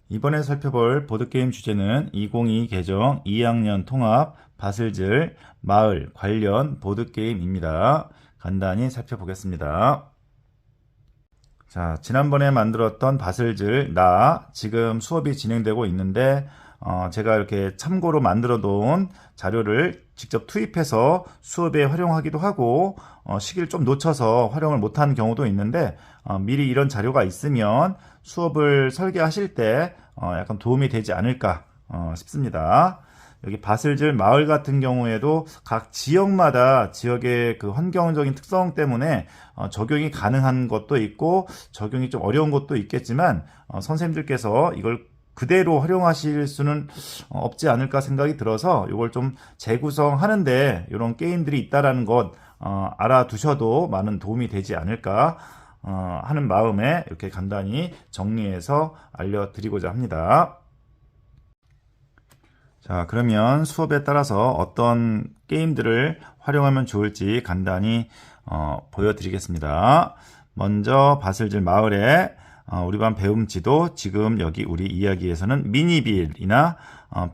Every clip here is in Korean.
이번에 살펴볼 보드게임 주제는 2022 개정 2학년 통합 바슬즐 마을 관련 보드게임입니다. 간단히 살펴보겠습니다. 자, 지난번에 만들었던 바슬즐 지금 수업이 진행되고 있는데 제가 이렇게 참고로 만들어 놓은 자료를 직접 투입해서 수업에 활용하기도 하고 시기를 좀 놓쳐서 활용을 못하는 경우도 있는데 미리 이런 자료가 있으면 수업을 설계하실 때 약간 도움이 되지 않을까 싶습니다. 여기 바슬즐 마을 같은 경우에도 각 지역마다 지역의 그 환경적인 특성 때문에 적용이 가능한 것도 있고 적용이 좀 어려운 것도 있겠지만 선생님들께서 이걸 그대로 활용하실 수는 없지 않을까 생각이 들어서 이걸 좀 재구성하는데 이런 게임들이 있다라는 것 알아두셔도 많은 도움이 되지 않을까 하는 마음에 이렇게 간단히 정리해서 알려드리고자 합니다. 자, 그러면 수업에 따라서 어떤 게임들을 활용하면 좋을지 간단히 보여드리겠습니다. 먼저 바슬즐 마을에 우리 반 배움지도 지금 여기 우리 이야기에서는 미니빌이나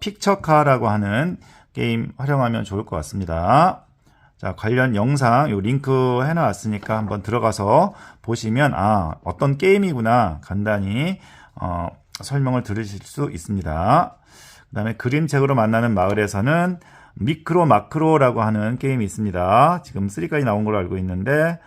픽처카라고 하는 게임 활용하면 좋을 것 같습니다. 자, 관련 영상 요 링크 해놨으니까 한번 들어가서 보시면 어떤 게임이구나 간단히 설명을 들으실 수 있습니다. 그 다음에 그림책으로 만나는 마을에서는 미크로 마크로라고 하는 게임이 있습니다. 지금 3까지 나온 걸로 알고 있는데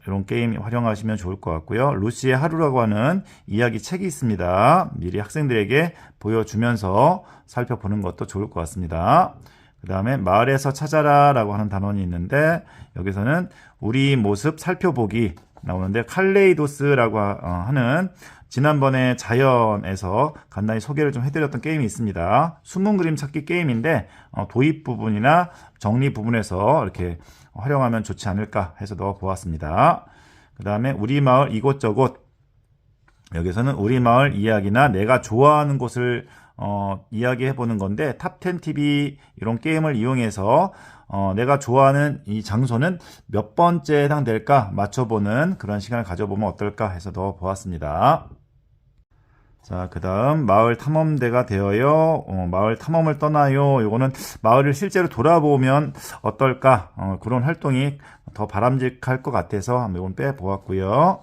이런 게임 활용하시면 좋을 것 같고요. 루시의 하루라고 하는 이야기 책이 있습니다. 미리 학생들에게 보여주면서 살펴보는 것도 좋을 것 같습니다. 그 다음에 마을에서 찾아라 라고 하는 단원이 있는데 여기서는 우리 모습 살펴보기 나오는데 칼레이도스라고 하는 지난번에 자연에서 간단히 소개를 좀 해드렸던 게임이 있습니다. 숨은 그림 찾기 게임인데 도입 부분이나 정리 부분에서 이렇게 활용하면 좋지 않을까 해서 넣어보았습니다. 그 다음에 우리 마을 이곳저곳 여기서는 우리 마을 이야기나 내가 좋아하는 곳을 이야기해보는 건데 탑10TV 이런 게임을 이용해서 내가 좋아하는 이 장소는 몇 번째에 해당될까 맞춰보는 그런 시간을 가져보면 어떨까 해서 넣어보았습니다. 자, 그 다음 마을 탐험대가 되어요. 마을 탐험을 떠나요. 요거는 마을을 실제로 돌아보면 어떨까 그런 활동이 더 바람직할 것 같아서 한번 이건 빼보았고요.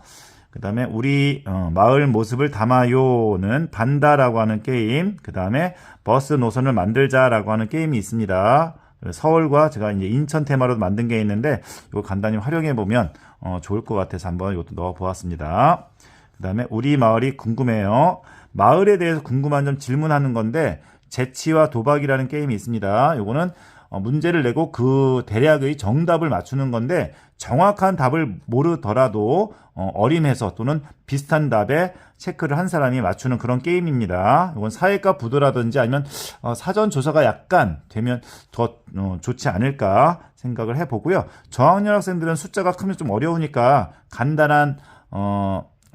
그 다음에 우리 마을 모습을 담아요는 반다라고 하는 게임, 그 다음에 버스 노선을 만들자라고 하는 게임이 있습니다. 서울과 제가 이제 인천 테마로 만든 게 있는데 이거 간단히 활용해 보면 좋을 것 같아서 한번 이것도 넣어 보았습니다. 그 다음에 우리 마을이 궁금해요. 마을에 대해서 궁금한 점 질문하는 건데 재치와 도박이라는 게임이 있습니다. 이거는 문제를 내고 그 대략의 정답을 맞추는 건데 정확한 답을 모르더라도 어림해서 또는 비슷한 답에 체크를 한 사람이 맞추는 그런 게임입니다. 이건 사회과 부도라든지 아니면 사전 조사가 약간 되면 더 좋지 않을까 생각을 해보고요. 저학년 학생들은 숫자가 크면 좀 어려우니까 간단한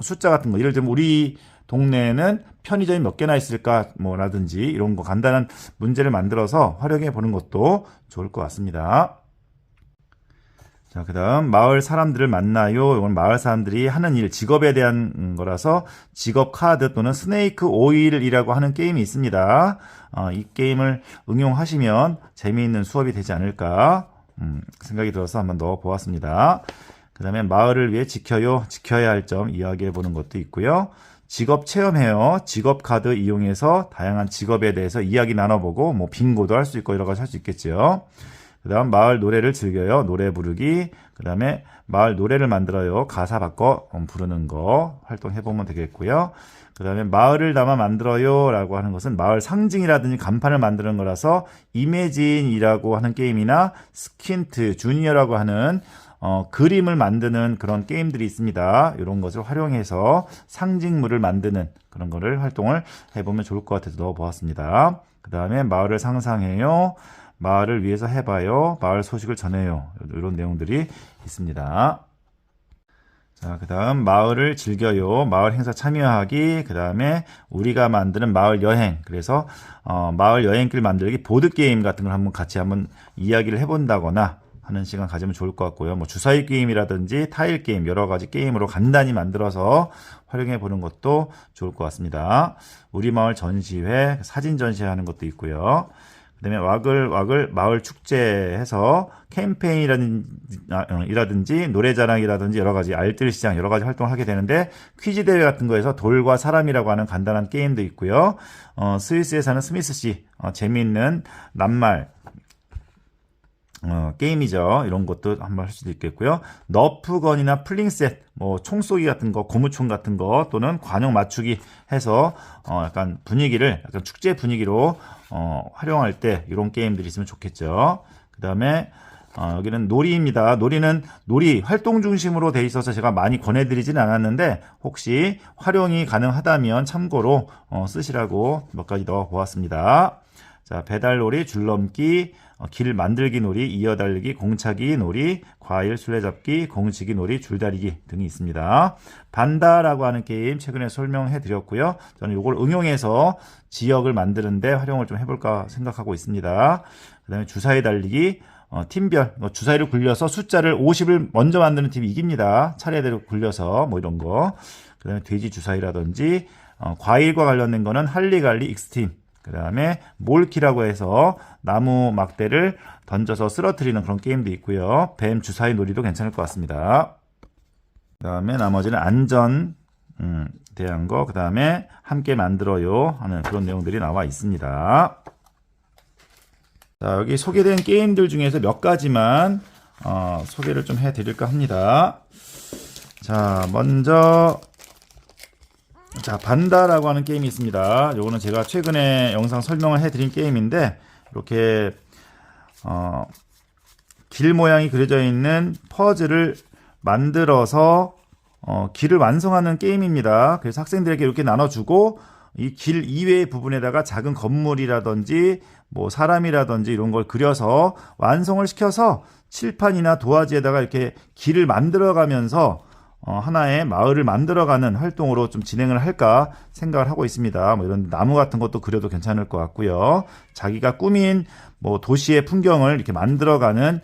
숫자 같은 거, 예를 들면 우리 동네에는 편의점이 몇 개나 있을까 라든지 이런 거 간단한 문제를 만들어서 활용해 보는 것도 좋을 것 같습니다. 자, 그 다음 마을 사람들을 만나요. 이건 마을 사람들이 하는 일, 직업에 대한 거라서 직업 카드 또는 스네이크 오일이라고 하는 게임이 있습니다. 이 게임을 응용하시면 재미있는 수업이 되지 않을까 생각이 들어서 한번 넣어 보았습니다. 그 다음에 마을을 위해 지켜요. 지켜야 할 점 이야기해 보는 것도 있고요. 직업 체험해요. 직업 카드 이용해서 다양한 직업에 대해서 이야기 나눠보고 빙고도 할 수 있고 여러 가지 할 수 있겠죠. 그 다음 마을 노래를 즐겨요. 노래 부르기. 그 다음에 마을 노래를 만들어요. 가사 바꿔 부르는 거 활동해보면 되겠고요. 그 다음에 마을을 담아 만들어요 라고 하는 것은 마을 상징이라든지 간판을 만드는 거라서 이매진이라고 하는 게임이나 스킨트 주니어라고 하는 그림을 만드는 그런 게임들이 있습니다. 이런 것을 활용해서 상징물을 만드는 그런 거를 활동을 해보면 좋을 것 같아서 넣어보았습니다. 그 다음에 마을을 상상해요. 마을을 위해서 해봐요. 마을 소식을 전해요. 이런 내용들이 있습니다. 자, 그 다음 마을을 즐겨요. 마을 행사 참여하기. 그 다음에 우리가 만드는 마을 여행. 그래서 마을 여행길 만들기 보드게임 같은 걸 한번 이야기를 해본다거나 하는 시간 가지면 좋을 것 같고요. 뭐 주사위 게임이라든지 타일 게임 여러 가지 게임으로 간단히 만들어서 활용해 보는 것도 좋을 것 같습니다. 우리 마을 전시회, 사진 전시하는 것도 있고요. 그 다음에 와글와글 마을 축제해서 캠페인이라든지 노래자랑이라든지 여러 가지 알뜰시장 여러 가지 활동을 하게 되는데 퀴즈 대회 같은 거에서 돌과 사람이라고 하는 간단한 게임도 있고요. 스위스에 사는 스미스씨 재미있는 낱말 게임이죠. 이런 것도 한번 할 수도 있겠고요. 너프건이나 플링셋, 뭐 총쏘기 같은 거, 고무총 같은 거 또는 관용 맞추기 해서 약간 분위기를 약간 축제 분위기로 활용할 때 이런 게임들이 있으면 좋겠죠. 그 다음에 여기는 놀이입니다. 놀이는 놀이 활동 중심으로 돼 있어서 제가 많이 권해드리지는 않았는데 혹시 활용이 가능하다면 참고로 쓰시라고 몇 가지 넣어 보았습니다. 자, 배달놀이, 줄넘기, 길 만들기 놀이, 이어달리기, 공차기 놀이, 과일 술래잡기, 공치기 놀이, 줄다리기 등이 있습니다. 반다라고 하는 게임 최근에 설명해 드렸고요. 저는 이걸 응용해서 지역을 만드는데 활용을 좀 해볼까 생각하고 있습니다. 그 다음에 주사위 달리기, 팀별, 주사위를 굴려서 숫자를 50을 먼저 만드는 팀이 이깁니다. 차례대로 굴려서 뭐 이런 거. 그 다음에 돼지 주사위라든지 과일과 관련된 거는 할리갈리 익스트림. 그 다음에 몰키라고 해서 나무 막대를 던져서 쓰러뜨리는 그런 게임도 있고요. 뱀 주사위 놀이도 괜찮을 것 같습니다. 그 다음에 나머지는 안전 대한 거, 그 다음에 함께 만들어요 하는 그런 내용들이 나와 있습니다. 자, 여기 소개된 게임들 중에서 몇 가지만 소개를 좀 해드릴까 합니다. 자, 먼저 반다라고 하는 게임이 있습니다. 요거는 제가 최근에 영상 설명을 해드린 게임인데 이렇게 길 모양이 그려져 있는 퍼즐을 만들어서 길을 완성하는 게임입니다. 그래서 학생들에게 이렇게 나눠주고 이 길 이외의 부분에다가 작은 건물이라든지 뭐 사람이라든지 이런 걸 그려서 완성을 시켜서 칠판이나 도화지에다가 이렇게 길을 만들어가면서 하나의 마을을 만들어가는 활동으로 좀 진행을 할까 생각을 하고 있습니다. 뭐 이런 나무 같은 것도 그려도 괜찮을 것 같고요. 자기가 꾸민 뭐 도시의 풍경을 이렇게 만들어가는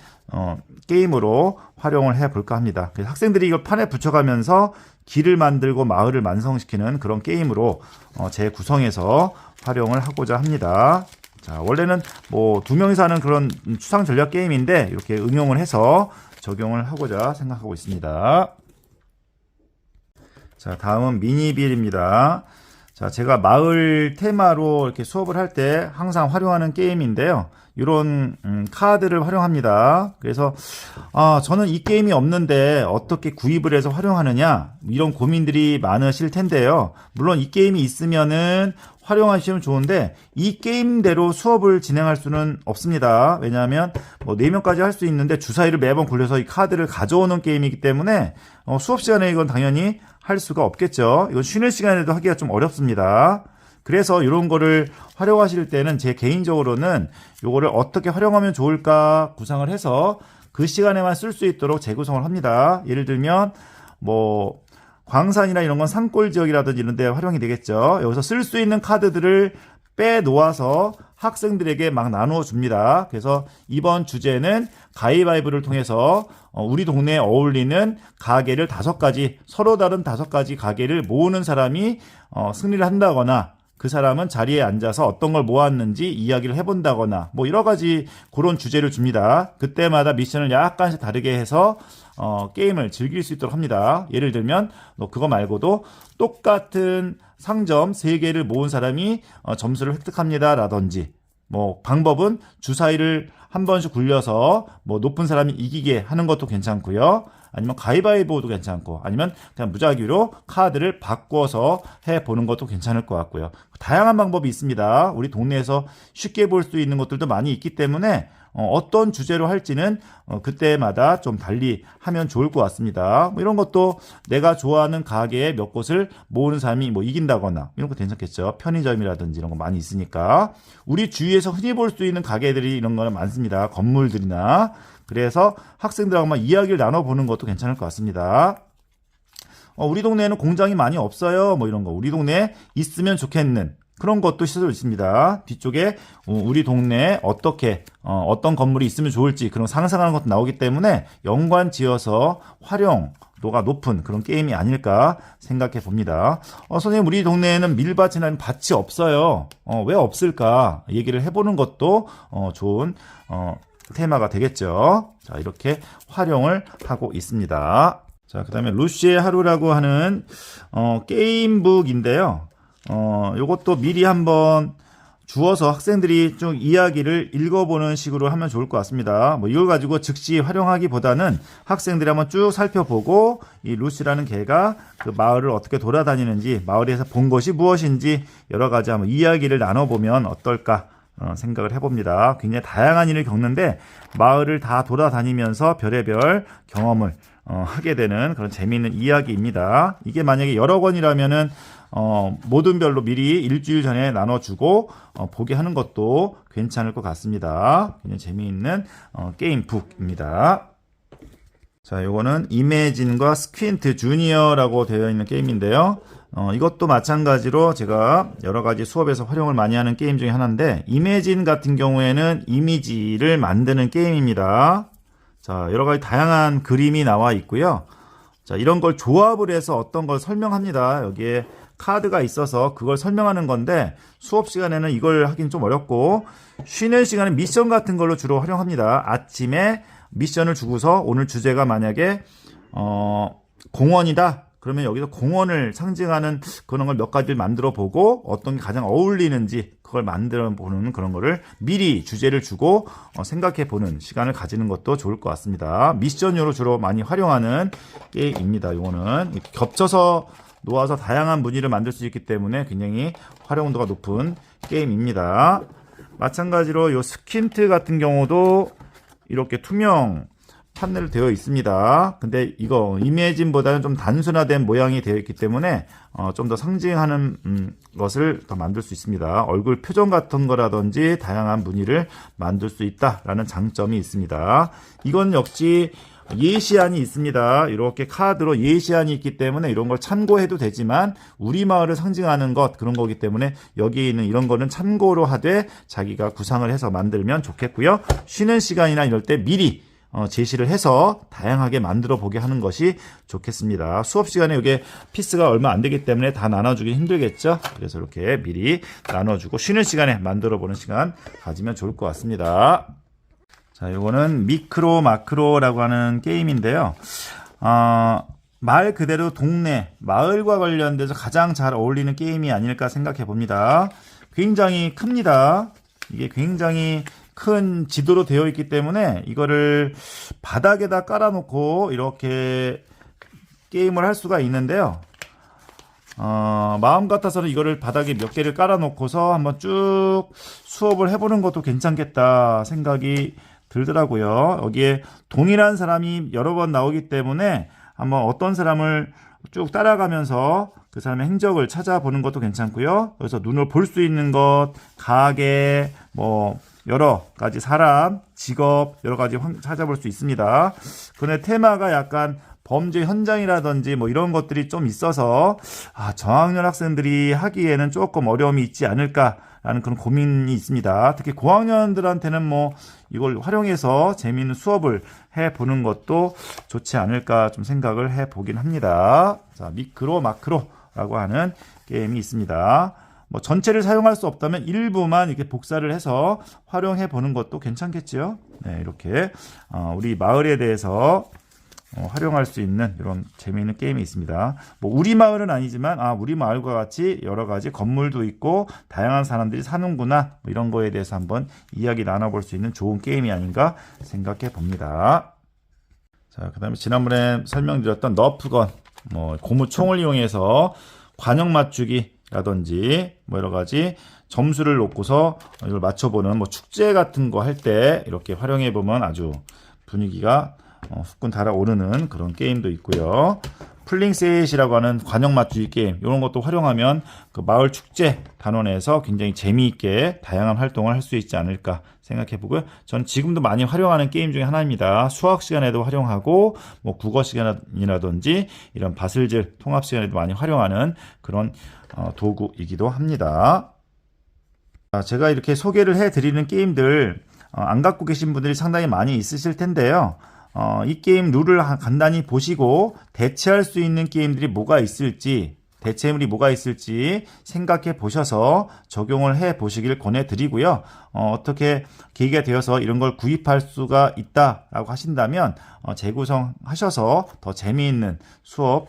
게임으로 활용을 해볼까 합니다. 그래서 학생들이 이걸 판에 붙여가면서 길을 만들고 마을을 완성시키는 그런 게임으로 재구성해서 활용을 하고자 합니다. 자, 원래는 뭐 두 명이서 하는 그런 추상 전략 게임인데 이렇게 응용을 해서 적용을 하고자 생각하고 있습니다. 자, 다음은 미니빌입니다. 자, 제가 마을 테마로 이렇게 수업을 할 때 항상 활용하는 게임인데요. 이런 카드를 활용합니다. 그래서 저는 이 게임이 없는데 어떻게 구입을 해서 활용하느냐 이런 고민들이 많으실 텐데요. 물론 이 게임이 있으면은 활용하시면 좋은데 이 게임대로 수업을 진행할 수는 없습니다. 왜냐하면 뭐 4명까지 할 수 있는데 주사위를 매번 굴려서 이 카드를 가져오는 게임이기 때문에 수업 시간에 이건 당연히 할 수가 없겠죠. 이건 쉬는 시간에도 하기가 좀 어렵습니다. 그래서 이런 거를 활용하실 때는 제 개인적으로는 이거를 어떻게 활용하면 좋을까 구상을 해서 그 시간에만 쓸 수 있도록 재구성을 합니다. 예를 들면 뭐 광산이나 이런 건 산골 지역이라든지 이런 데 활용이 되겠죠. 여기서 쓸 수 있는 카드들을 빼놓아서 학생들에게 막 나누어 줍니다. 그래서 이번 주제는 가위바위보를 통해서 우리 동네에 어울리는 가게를 5가지, 서로 다른 5가지 가게를 모으는 사람이 승리를 한다거나 그 사람은 자리에 앉아서 어떤 걸 모았는지 이야기를 해본다거나 뭐 여러 가지 그런 주제를 줍니다. 그때마다 미션을 약간씩 다르게 해서 게임을 즐길 수 있도록 합니다. 예를 들면 그거 말고도 똑같은 상점 3개를 모은 사람이 점수를 획득합니다 라든지 뭐 방법은 주사위를 한 번씩 굴려서 뭐 높은 사람이 이기게 하는 것도 괜찮고요. 아니면 가위바위보도 괜찮고 아니면 그냥 무작위로 카드를 바꿔서 해보는 것도 괜찮을 것 같고요. 다양한 방법이 있습니다. 우리 동네에서 쉽게 볼 수 있는 것들도 많이 있기 때문에 어떤 주제로 할지는 그때마다 좀 달리 하면 좋을 것 같습니다. 뭐 이런 것도 내가 좋아하는 가게에 몇 곳을 모으는 사람이 뭐 이긴다거나 이런 거 괜찮겠죠. 편의점이라든지 이런 거 많이 있으니까 우리 주위에서 흔히 볼 수 있는 가게들이 이런 거는 많습니다. 건물들이나 그래서 학생들하고만 이야기를 나눠보는 것도 괜찮을 것 같습니다. 우리 동네에는 공장이 많이 없어요. 뭐 이런 거. 우리 동네에 있으면 좋겠는 그런 것도 시설 있습니다. 뒤쪽에 우리 동네에 어떻게 어떤 건물이 있으면 좋을지 그런 상상하는 것도 나오기 때문에 연관 지어서 활용도가 높은 그런 게임이 아닐까 생각해 봅니다. 선생님 우리 동네에는 밀밭이나 밭이 없어요. 왜 없을까 얘기를 해보는 것도 좋은 테마가 되겠죠. 자, 이렇게 활용을 하고 있습니다. 자, 그 다음에 루시의 하루라고 하는 게임북인데요. 요것도 미리 한번 주어서 학생들이 쭉 이야기를 읽어보는 식으로 하면 좋을 것 같습니다. 뭐 이걸 가지고 즉시 활용하기보다는 학생들이 한번 쭉 살펴보고 이 루시라는 개가 그 마을을 어떻게 돌아다니는지 마을에서 본 것이 무엇인지 여러 가지 한번 이야기를 나눠보면 어떨까 생각을 해봅니다. 굉장히 다양한 일을 겪는데 마을을 다 돌아다니면서 별의별 경험을 하게 되는 그런 재미있는 이야기입니다. 이게 만약에 여러 권이라면은 모든 별로 미리 일주일 전에 나눠주고 보게 하는 것도 괜찮을 것 같습니다. 굉장히 재미있는 게임북입니다. 자, 요거는 이매진과 스퀸트 주니어라고 되어 있는 게임인데요. 이것도 마찬가지로 제가 여러 가지 수업에서 활용을 많이 하는 게임 중에 하나인데 이매진 같은 경우에는 이미지를 만드는 게임입니다. 자, 여러 가지 다양한 그림이 나와 있고요. 자, 이런 걸 조합을 해서 어떤 걸 설명합니다. 여기에 카드가 있어서 그걸 설명하는 건데 수업 시간에는 이걸 하긴 좀 어렵고 쉬는 시간에 미션 같은 걸로 주로 활용합니다. 아침에 미션을 주고서 오늘 주제가 만약에 공원이다. 그러면 여기서 공원을 상징하는 그런 걸 몇 가지를 만들어 보고 어떤 게 가장 어울리는지 그걸 만들어 보는 그런 거를 미리 주제를 주고 생각해 보는 시간을 가지는 것도 좋을 것 같습니다. 미션으로 주로 많이 활용하는 게임입니다. 이거는 겹쳐서 놓아서 다양한 무늬를 만들 수 있기 때문에 굉장히 활용도가 높은 게임입니다. 마찬가지로 이 스킨트 같은 경우도 이렇게 투명 판넬로 되어 있습니다. 근데 이거 이미진보다는 좀 단순화된 모양이 되어 있기 때문에 좀 더 상징하는 것을 더 만들 수 있습니다. 얼굴 표정 같은 거라든지 다양한 무늬를 만들 수 있다라는 장점이 있습니다. 이건 역시 예시안이 있습니다. 이렇게 카드로 예시안이 있기 때문에 이런 걸 참고해도 되지만 우리 마을을 상징하는 것 그런 거기 때문에 여기 있는 이런 거는 참고로 하되 자기가 구상을 해서 만들면 좋겠고요. 쉬는 시간이나 이럴 때 미리 제시를 해서 다양하게 만들어 보게 하는 것이 좋겠습니다. 수업 시간에 이게 피스가 얼마 안 되기 때문에 다 나눠주기 힘들겠죠. 그래서 이렇게 미리 나눠주고 쉬는 시간에 만들어 보는 시간 가지면 좋을 것 같습니다. 자, 이거는 미크로 마크로라고 하는 게임인데요. 말 그대로 동네, 마을과 관련돼서 가장 잘 어울리는 게임이 아닐까 생각해 봅니다. 굉장히 큽니다. 이게 굉장히 큰 지도로 되어 있기 때문에 이거를 바닥에다 깔아놓고 이렇게 게임을 할 수가 있는데요. 마음 같아서는 이거를 바닥에 몇 개를 깔아놓고서 한번 쭉 수업을 해보는 것도 괜찮겠다 생각이 들더라고요. 여기에 동일한 사람이 여러 번 나오기 때문에 한번 어떤 사람을 쭉 따라가면서 그 사람의 행적을 찾아보는 것도 괜찮고요. 그래서 눈을 볼 수 있는 것, 가게, 뭐 여러 가지 사람, 직업 여러 가지 찾아볼 수 있습니다. 그런데 테마가 약간 범죄 현장이라든지 뭐 이런 것들이 좀 있어서 저학년 학생들이 하기에는 조금 어려움이 있지 않을까라는 그런 고민이 있습니다. 특히 고학년들한테는 뭐 이걸 활용해서 재미있는 수업을 해보는 것도 좋지 않을까 좀 생각을 해보긴 합니다. 자, 미크로 마크로라고 하는 게임이 있습니다. 뭐 전체를 사용할 수 없다면 일부만 이렇게 복사를 해서 활용해 보는 것도 괜찮겠죠. 네, 이렇게 우리 마을에 대해서 활용할 수 있는 이런 재미있는 게임이 있습니다. 뭐 우리 마을은 아니지만 우리 마을과 같이 여러 가지 건물도 있고 다양한 사람들이 사는구나 뭐 이런 거에 대해서 한번 이야기 나눠볼 수 있는 좋은 게임이 아닌가 생각해 봅니다. 자, 그다음에 지난번에 설명드렸던 너프건, 뭐 고무총을 이용해서 관역 맞추기 라든지 뭐 여러 가지 점수를 놓고서 이걸 맞춰보는 뭐 축제 같은 거 할 때 이렇게 활용해 보면 아주 분위기가 후끈 달아오르는 그런 게임도 있고요. 플링셋이라고 하는 관역 맞추기 게임 이런 것도 활용하면 그 마을 축제 단원에서 굉장히 재미있게 다양한 활동을 할 수 있지 않을까 생각해 보고요. 저는 지금도 많이 활용하는 게임 중에 하나입니다. 수학 시간에도 활용하고 뭐 국어 시간이라든지 이런 바슬질 통합 시간에도 많이 활용하는 그런 도구이기도 합니다. 제가 이렇게 소개를 해드리는 게임들 안 갖고 계신 분들이 상당히 많이 있으실 텐데요. 이 게임 룰을 간단히 보시고 대체할 수 있는 게임들이 뭐가 있을지, 대체물이 뭐가 있을지 생각해 보셔서 적용을 해 보시길 권해드리고요. 어떻게 계기가 되어서 이런 걸 구입할 수가 있다라고 하신다면 재구성하셔서 더 재미있는 수업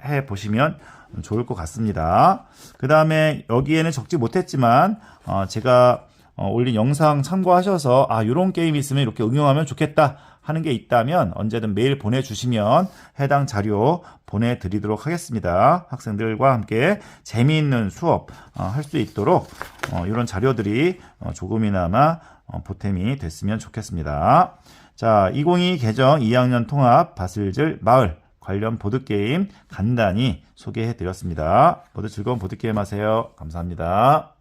해 보시면 좋을 것 같습니다. 그 다음에 여기에는 적지 못했지만 제가 올린 영상 참고하셔서 이런 게임이 있으면 이렇게 응용하면 좋겠다 하는 게 있다면 언제든 메일 보내주시면 해당 자료 보내드리도록 하겠습니다. 학생들과 함께 재미있는 수업 할 수 있도록 이런 자료들이 조금이나마 보탬이 됐으면 좋겠습니다. 자, 2022 개정 2학년 통합 바슬질 마을 관련 보드게임 간단히 소개해드렸습니다. 모두 즐거운 보드게임 하세요. 감사합니다.